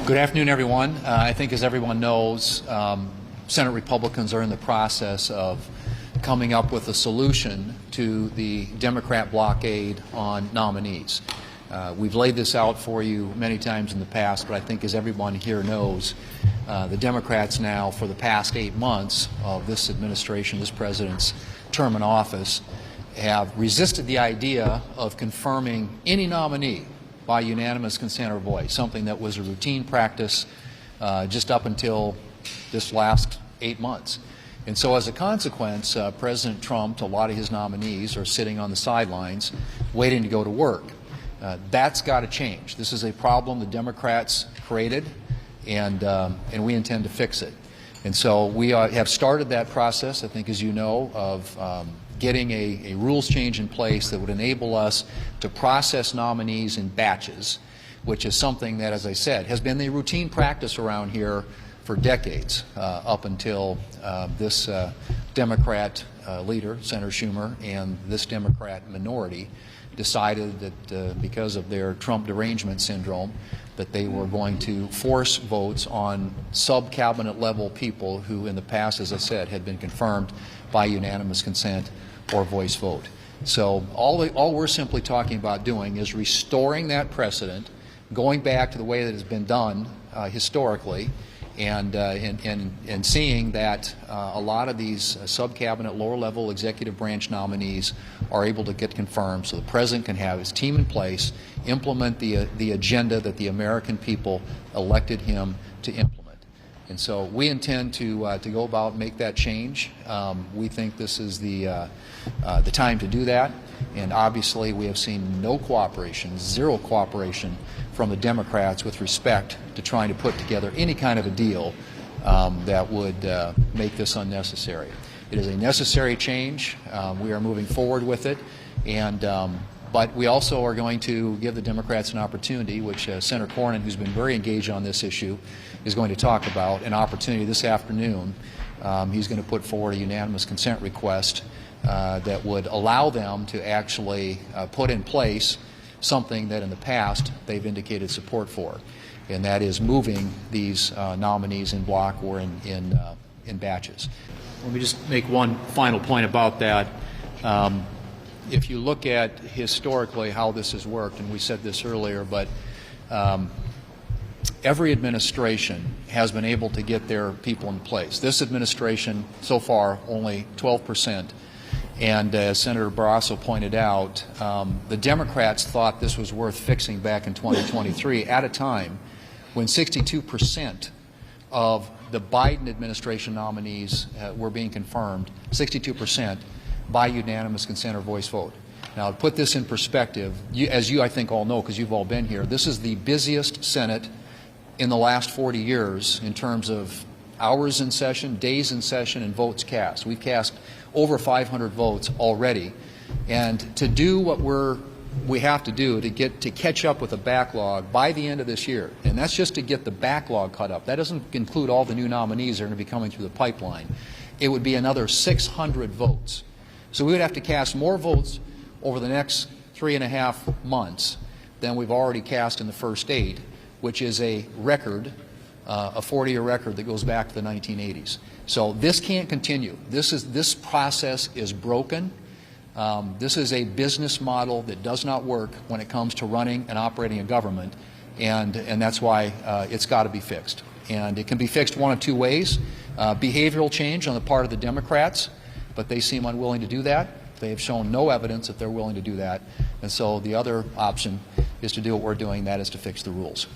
Good afternoon, everyone. I think, as everyone knows, Senate Republicans are in the process of coming up with a solution to the Democrat blockade on nominees. We've laid this out for you many times in the past, but I think, as everyone here knows, the Democrats now, for the past 8 months of this administration, this president's term in office, have resisted the idea of confirming any nominee by unanimous consent or voice, something that was a routine practice just up until this last 8 months. And so as a consequence, President Trump, a lot of his nominees are sitting on the sidelines waiting to go to work. That's got to change. This is a problem the Democrats created, and we intend to fix it. And so we have started that process, I think, as you know, of getting a rules change in place that would enable us to process nominees in batches, which is something that, as I said, has been the routine practice around here for decades, up until this Democrat leader, Senator Schumer, and this Democrat minority decided that because of their Trump derangement syndrome, that they were going to force votes on sub-cabinet level people who in the past, as I said, had been confirmed by unanimous consent or voice vote. So all we're simply talking about doing is restoring that precedent, going back to the way that it's been done historically, and seeing that a lot of these sub-cabinet, lower-level executive branch nominees are able to get confirmed, so the president can have his team in place, implement the agenda that the American people elected him to implement. And so we intend to go about make that change. We think this is the time to do that. And obviously, we have seen no cooperation, zero cooperation from the Democrats with respect to trying to put together any kind of a deal that would make this unnecessary. It is a necessary change. We are moving forward with it, but we also are going to give the Democrats an opportunity, which Senator Cornyn, who's been very engaged on this issue, is going to talk about, an opportunity this afternoon. He's going to put forward a unanimous consent request that would allow them to actually put in place something that in the past they've indicated support for, and that is moving these nominees in block or in batches. Let me just make one final point about that. If you look at historically how this has worked, and we said this earlier, but every administration has been able to get their people in place. This administration, so far, only 12%. And as Senator Barrasso pointed out, the Democrats thought this was worth fixing back in 2023 at a time when 62% of the Biden administration nominees were being confirmed, 62%, by unanimous consent or voice vote. Now, to put this in perspective, as you I think all know because you've all been here, this is the busiest Senate in the last 40 years in terms of hours in session, days in session, and votes cast. We've cast over 500 votes already, and to do what we have to do to catch up with the backlog by the end of this year, and that's just to get the backlog caught up. That doesn't include all the new nominees that are going to be coming through the pipeline. It would be another 600 votes. So we would have to cast more votes over the next 3.5 months than we've already cast in the first 8, which is a record, a 40-year record that goes back to the 1980s. So this can't continue. This process is broken. This is a business model that does not work when it comes to running and operating a government, and that's why it's got to be fixed. And it can be fixed one of two ways: behavioral change on the part of the Democrats, but they seem unwilling to do that. They have shown no evidence that they're willing to do that. And so the other option is to do what we're doing, that is to fix the rules.